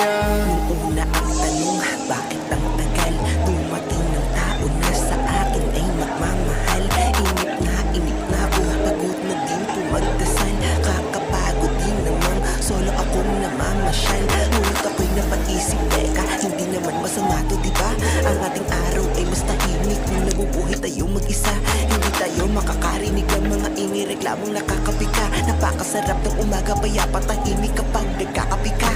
yan. Nung una ang tanong, bakit ang tagal? Dumating ng tao na sa akin ay magmamahal. Inip na ako, pagod na din tumagdasal. Kakapagod din namang solo akong namamasyal. Ngunit ako'y napaisip, teka, hindi naman masama to, diba? Ang ating araw ay mas tahimik kung nabubuhay tayo mag-isa. Hindi tayo makakarinig ng mga ingay reklamong nakakapiga. Napakasarap ng umaga, payapa tahimik kapag